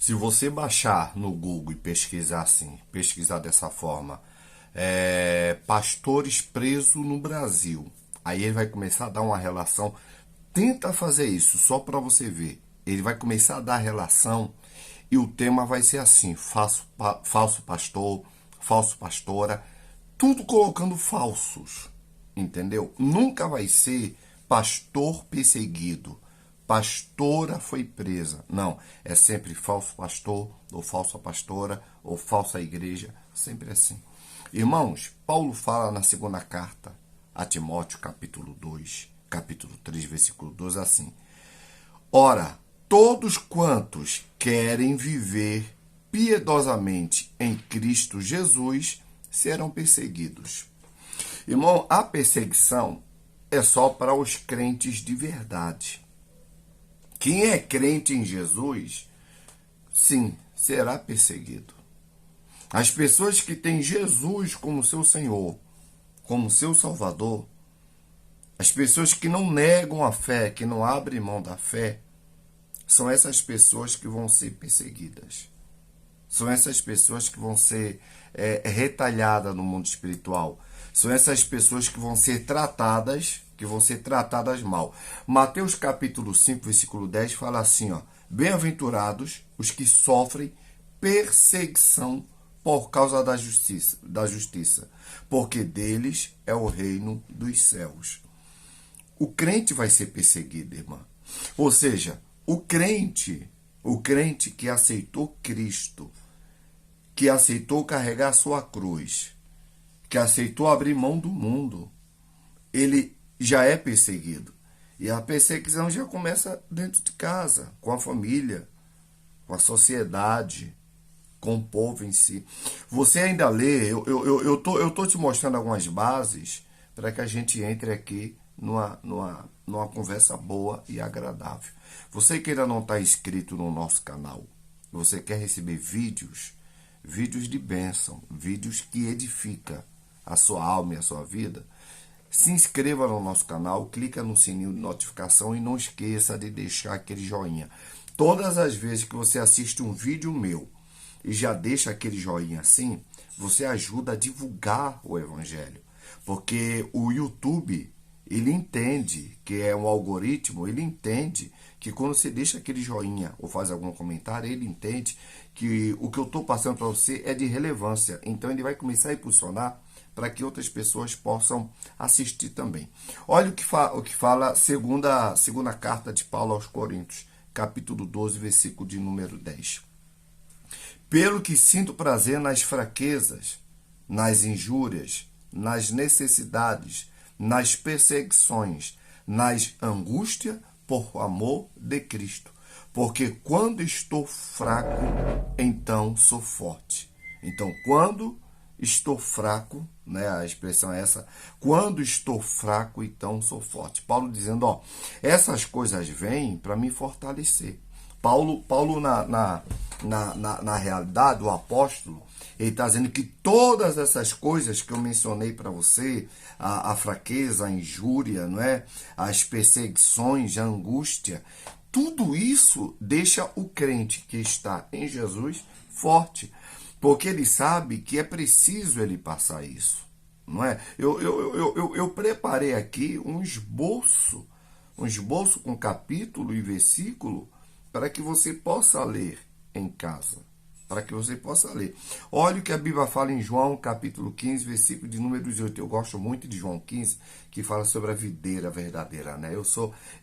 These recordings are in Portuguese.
Se você baixar no Google e pesquisar assim, pesquisar dessa forma, pastores presos no Brasil, aí ele vai começar a dar uma relação. Tenta fazer isso só para você ver. Ele vai começar a dar relação e o tema vai ser assim: falso pastor, falso pastora, tudo colocando falsos, entendeu? Nunca vai ser pastor perseguido, pastora foi presa. Não, é sempre falso pastor, ou falsa pastora, ou falsa igreja, sempre assim. Irmãos, Paulo fala na segunda carta a Timóteo, capítulo 2, capítulo 3, versículo 12, assim: Ora, todos quantos querem viver piedosamente em Cristo Jesus serão perseguidos. Irmão, a perseguição é só para os crentes de verdade. Quem é crente em Jesus, sim, será perseguido. As pessoas que têm Jesus como seu Senhor, como seu Salvador, as pessoas que não negam a fé, que não abrem mão da fé, são essas pessoas que vão ser perseguidas. São essas pessoas que vão ser retalhadas no mundo espiritual. São essas pessoas que vão ser tratadas mal. Mateus capítulo 5, versículo 10 fala assim, ó: Bem-aventurados os que sofrem perseguição por causa da justiça, porque deles é o reino dos céus. O crente vai ser perseguido, irmã. Ou seja, o crente que aceitou Cristo, que aceitou carregar a sua cruz, que aceitou abrir mão do mundo, ele já é perseguido. E a perseguição já começa dentro de casa, com a família, com a sociedade, com o povo em si. Você ainda lê, eu tô te mostrando algumas bases para que a gente entre aqui numa conversa boa e agradável. Você que ainda não está inscrito no nosso canal, você quer receber vídeos de bênção, vídeos que edificam a sua alma e a sua vida, se inscreva no nosso canal, clica no sininho de notificação e não esqueça de deixar aquele joinha. Todas as vezes que você assiste um vídeo meu e já deixa aquele joinha assim, você ajuda a divulgar o evangelho. Porque o YouTube, ele entende que é um algoritmo, ele entende que quando você deixa aquele joinha ou faz algum comentário, ele entende que o que eu estou passando para você é de relevância. Então ele vai começar a impulsionar para que outras pessoas possam assistir também. Olha o que fala a segunda carta de Paulo aos Coríntios, capítulo 12, versículo de número 10. Pelo que sinto prazer nas fraquezas, nas injúrias, nas necessidades, nas perseguições, nas angústias, por amor de Cristo. Porque quando estou fraco, então sou forte. Então, quando estou fraco, né, a expressão é essa: quando estou fraco, então sou forte. Paulo dizendo, ó, essas coisas vêm para me fortalecer. Paulo na realidade, o apóstolo, ele está dizendo que todas essas coisas que eu mencionei para você, a fraqueza, a injúria, não é? As perseguições, a angústia, tudo isso deixa o crente que está em Jesus forte, porque ele sabe que é preciso ele passar isso, não é? Eu preparei aqui um esboço com capítulo e versículo para que você possa ler em casa. Para que você possa ler. Olha o que a Bíblia fala em João, capítulo 15, versículo de número 18. Eu gosto muito de João 15, que fala sobre a videira verdadeira, né?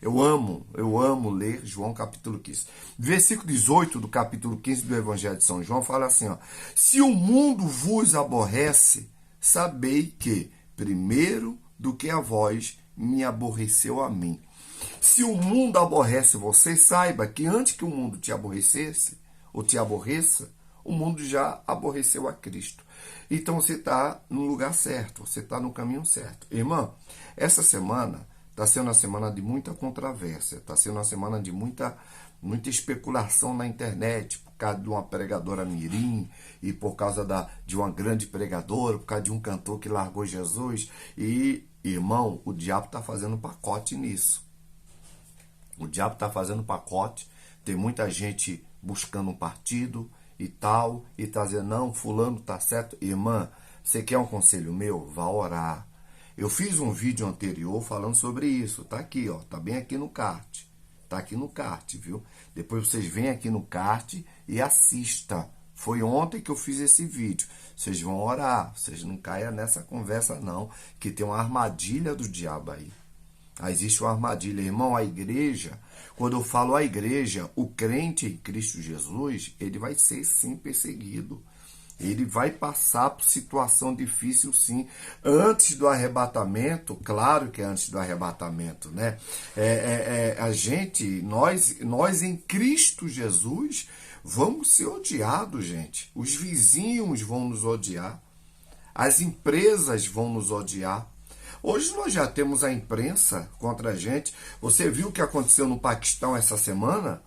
Eu amo ler João, capítulo 15. Versículo 18 do capítulo 15 do Evangelho de São João fala assim, ó: Se o mundo vos aborrece, sabei que, primeiro do que a vós, me aborreceu a mim. Se o mundo aborrece você, saiba que antes que o mundo te aborrecesse, ou te aborreça, o mundo já aborreceu a Cristo. Então você está no lugar certo, você está no caminho certo. Irmã, essa semana está sendo uma semana de muita controvérsia, está sendo uma semana de muita especulação na internet, por causa de uma pregadora mirim, e por causa de uma grande pregadora, por causa de um cantor que largou Jesus. E, irmão, o diabo está fazendo pacote nisso. O diabo está fazendo pacote. Tem muita gente buscando um partido e tal, e tá dizendo, não, fulano tá certo. Irmã, você quer um conselho meu? Vá orar. Eu fiz um vídeo anterior falando sobre isso. Tá aqui, ó. Tá bem aqui no card. Tá aqui no card, viu? Depois vocês vêm aqui no card e assista. Foi ontem que eu fiz esse vídeo. Vocês vão orar. Vocês não caiam nessa conversa, não. Que tem uma armadilha do diabo aí. Existe uma armadilha. Irmão, a igreja, quando eu falo a igreja, o crente em Cristo Jesus, ele vai ser sim perseguido. Ele vai passar por situação difícil, sim. Antes do arrebatamento, claro que é antes do arrebatamento, né? Nós em Cristo Jesus, vamos ser odiados, gente. Os vizinhos vão nos odiar. As empresas vão nos odiar. Hoje nós já temos a imprensa contra a gente. Você viu o que aconteceu no Paquistão essa semana?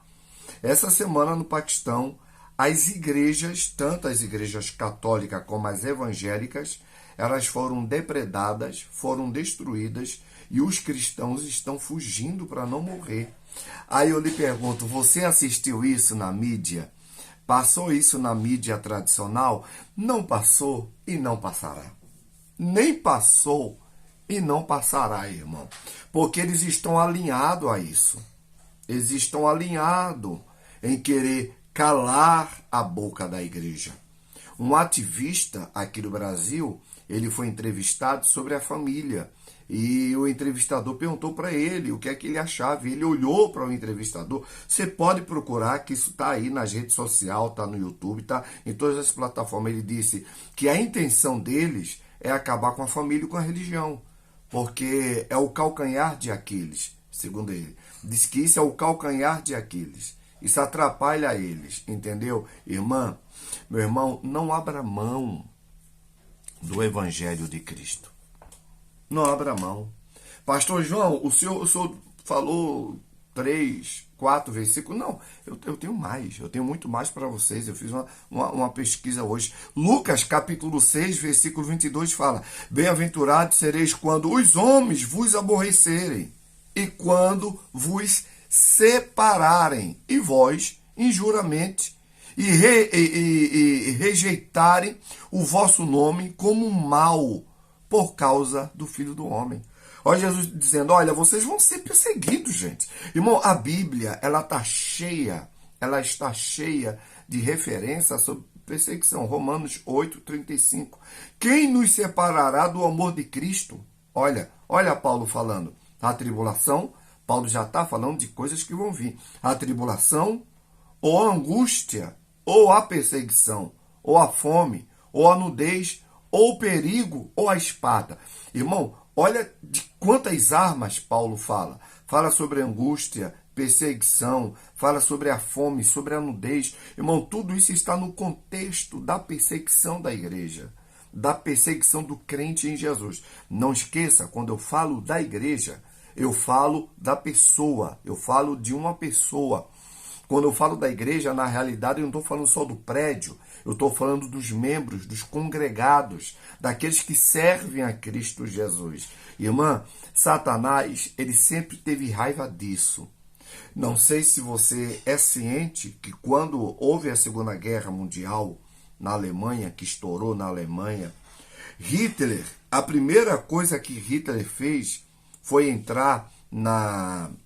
Essa semana no Paquistão, as igrejas, tanto as igrejas católicas como as evangélicas, elas foram depredadas, foram destruídas e os cristãos estão fugindo para não morrer. Aí eu lhe pergunto, você assistiu isso na mídia? Passou isso na mídia tradicional? Não passou e não passará. Nem passou e não passará, irmão. Porque eles estão alinhados a isso. Eles estão alinhados em querer calar a boca da igreja. Um ativista aqui do Brasil, ele foi entrevistado sobre a família. E o entrevistador perguntou para ele o que é que ele achava. Ele olhou para o entrevistador. Você pode procurar, que isso está aí nas redes sociais, está no YouTube, está em todas as plataformas. Ele disse que a intenção deles é acabar com a família e com a religião. Porque é o calcanhar de Aquiles, segundo ele. Diz que isso é o calcanhar de Aquiles. Isso atrapalha eles, entendeu? Irmã, meu irmão, não abra mão do Evangelho de Cristo. Não abra mão. Pastor João, o senhor falou 3, 4 versículos. Não, eu tenho mais. Eu tenho muito mais para vocês. Eu fiz uma pesquisa hoje. Lucas, capítulo 6, versículo 22 fala: Bem-aventurados sereis quando os homens vos aborrecerem e quando vos separarem, e vós, injuramente, e rejeitarem o vosso nome como mal por causa do Filho do Homem. Olha Jesus dizendo, olha, vocês vão ser perseguidos, gente. Irmão, a Bíblia, ela está cheia de referência sobre perseguição. Romanos 8:35. Quem nos separará do amor de Cristo? Olha Paulo falando. A tribulação, Paulo já está falando de coisas que vão vir. A tribulação, ou a angústia, ou a perseguição, ou a fome, ou a nudez, ou o perigo, ou a espada. Irmão, olha de quantas armas Paulo fala. Fala sobre angústia, perseguição, fala sobre a fome, sobre a nudez. Irmão, tudo isso está no contexto da perseguição da igreja, da perseguição do crente em Jesus. Não esqueça, quando eu falo da igreja, eu falo da pessoa, eu falo de uma pessoa. Quando eu falo da igreja, na realidade, eu não estou falando só do prédio, eu estou falando dos membros, dos congregados, daqueles que servem a Cristo Jesus. Irmã, Satanás, ele sempre teve raiva disso. Não sei se você é ciente que quando houve a Segunda Guerra Mundial na Alemanha, que estourou na Alemanha, Hitler, a primeira coisa que Hitler fez foi entrar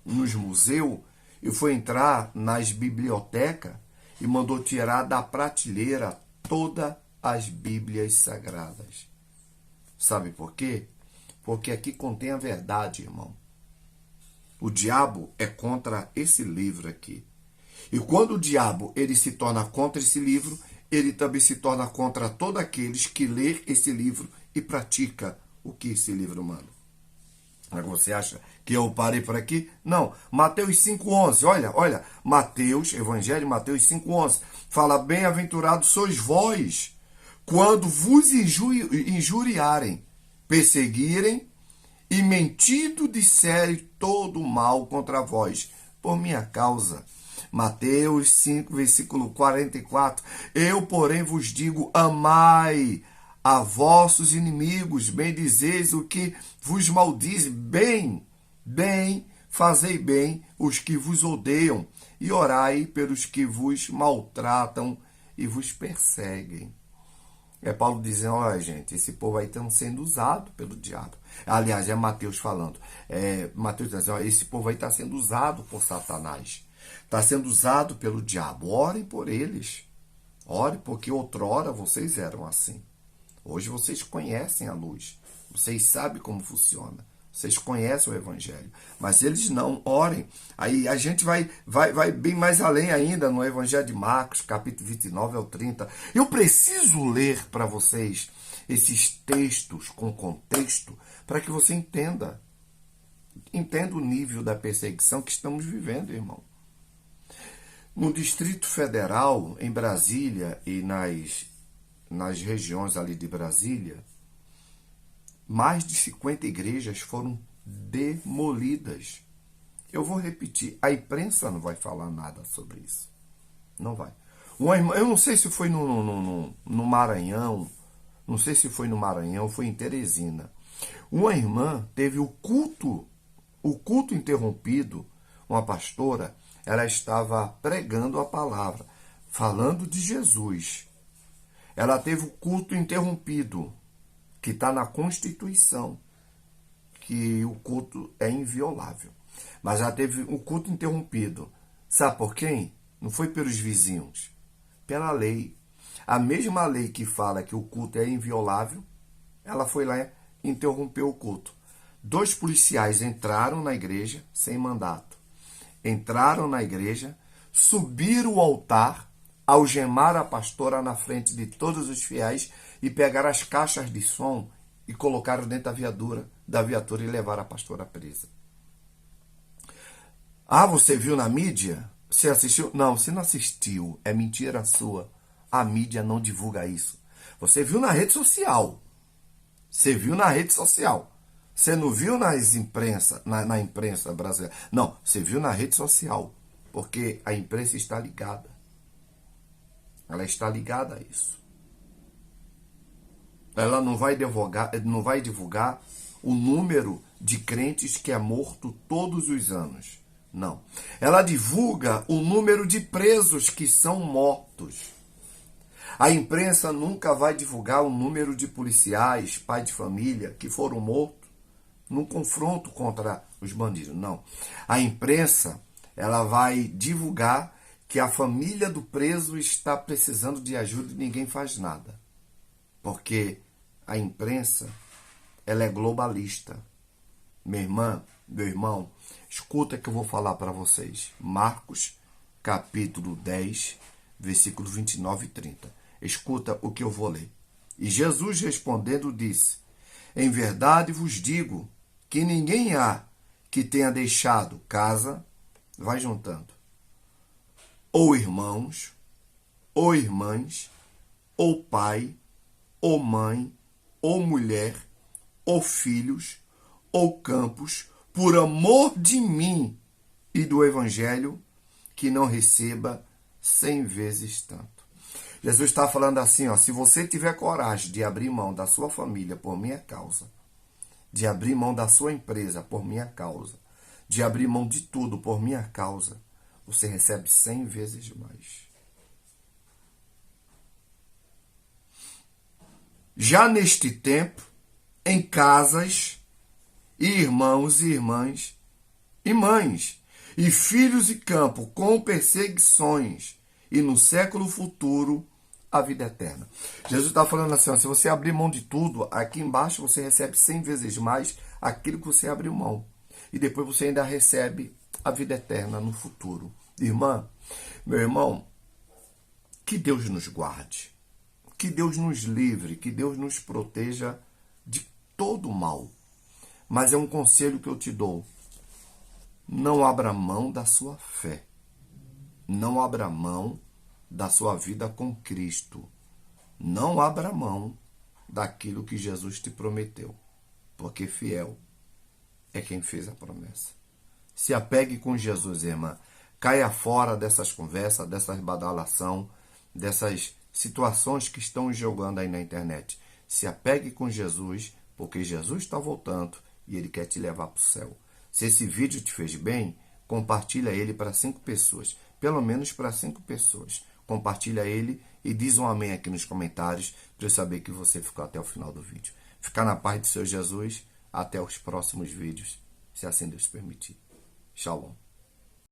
nos museus e foi entrar nas bibliotecas e mandou tirar da prateleira todas as Bíblias Sagradas. Sabe por quê? Porque aqui contém a verdade, irmão. O diabo é contra esse livro aqui. E quando o diabo ele se torna contra esse livro, ele também se torna contra todos aqueles que lê esse livro e pratica o que esse livro manda. Mas você acha que eu parei por aqui? Não. Mateus 5,11. Olha. Mateus, Evangelho de Mateus 5,11. Fala, bem-aventurados sois vós, quando vos injuriarem, perseguirem e mentindo disserem todo mal contra vós, por minha causa. Mateus 5, versículo 44. Eu, porém, vos digo, amai a vossos inimigos, bendizeis o que vos maldize, bem fazei bem os que vos odeiam e orai pelos que vos maltratam e vos perseguem. É Paulo dizendo, olha gente, esse povo aí está sendo usado pelo diabo. Aliás, é Mateus falando. Mateus dizendo, olha, esse povo aí está sendo usado por Satanás. Está sendo usado pelo diabo. Orem por eles. Orem, porque outrora vocês eram assim. Hoje vocês conhecem a luz. Vocês sabem como funciona. Vocês conhecem o Evangelho. Mas eles não. Orem. Aí a gente vai bem mais além ainda no Evangelho de Marcos, capítulo 29 ao 30. Eu preciso ler para vocês esses textos com contexto para que você entenda. Entenda o nível da perseguição que estamos vivendo, irmão. No Distrito Federal, em Brasília e nas regiões ali de Brasília, mais de 50 igrejas foram demolidas. Eu vou repetir, a imprensa não vai falar nada sobre isso. Não vai. Eu não sei se foi no Maranhão, não sei se foi no Maranhão ou foi em Teresina. Uma irmã teve o culto interrompido, uma pastora, ela estava pregando a palavra, falando de Jesus. Ela teve o culto interrompido, que está na Constituição, que o culto é inviolável. Mas ela teve o culto interrompido. Sabe por quem? Não foi pelos vizinhos, pela lei. A mesma lei que fala que o culto é inviolável, ela foi lá e interrompeu o culto. 2 policiais entraram na igreja sem mandato. Entraram na igreja, subiram o altar, algemaram a pastora na frente de todos os fiéis e pegaram as caixas de som e colocaram dentro da viatura e levaram a pastora presa. Ah, você viu na mídia? Você assistiu? Não, você não assistiu. É mentira sua. A mídia não divulga isso. Você viu na rede social. Você viu na rede social. Você não viu na imprensa brasileira. Não, você viu na rede social. Porque a imprensa está ligada. Ela está ligada a isso. Ela não vai divulgar o número de crentes que é morto todos os anos. Não. Ela divulga o número de presos que são mortos. A imprensa nunca vai divulgar o número de policiais, pais de família, que foram mortos num confronto contra os bandidos. Não. A imprensa, ela vai divulgar que a família do preso está precisando de ajuda e ninguém faz nada. Porque a imprensa, ela é globalista. Minha irmã, meu irmão, escuta que eu vou falar para vocês. Marcos, capítulo 10, versículo 29 e 30. Escuta o que eu vou ler. E Jesus respondendo disse, em verdade vos digo que ninguém há que tenha deixado casa, vai juntando, ou irmãos, ou irmãs, ou pai, ou mãe, ou mulher, ou filhos, ou campos, por amor de mim e do Evangelho, que não receba 100 vezes tanto. Jesus está falando assim, ó, se você tiver coragem de abrir mão da sua família por minha causa, de abrir mão da sua empresa por minha causa, de abrir mão de tudo por minha causa, você recebe 100 vezes mais. Já neste tempo, em casas, e irmãos e irmãs, e mães, e filhos e campo, com perseguições, e no século futuro, a vida eterna. Jesus está falando assim, ó, se você abrir mão de tudo, aqui embaixo você recebe 100 vezes mais aquilo que você abriu mão. E depois você ainda recebe a vida eterna no futuro. Irmã, meu irmão, que Deus nos guarde, que Deus nos livre, que Deus nos proteja de todo mal. Mas é um conselho que eu te dou. Não abra mão da sua fé. Não abra mão da sua vida com Cristo. Não abra mão daquilo que Jesus te prometeu. Porque fiel é quem fez a promessa. Se apegue com Jesus, irmã. Caia fora dessas conversas, dessas badalação, dessas situações que estão jogando aí na internet. Se apegue com Jesus, porque Jesus está voltando e Ele quer te levar para o céu. Se esse vídeo te fez bem, compartilha ele para 5 pessoas. Pelo menos para 5 pessoas. Compartilha ele e diz um amém aqui nos comentários para eu saber que você ficou até o final do vídeo. Ficar na paz de Senhor Jesus. Até os próximos vídeos, se assim Deus permitir. Shalom.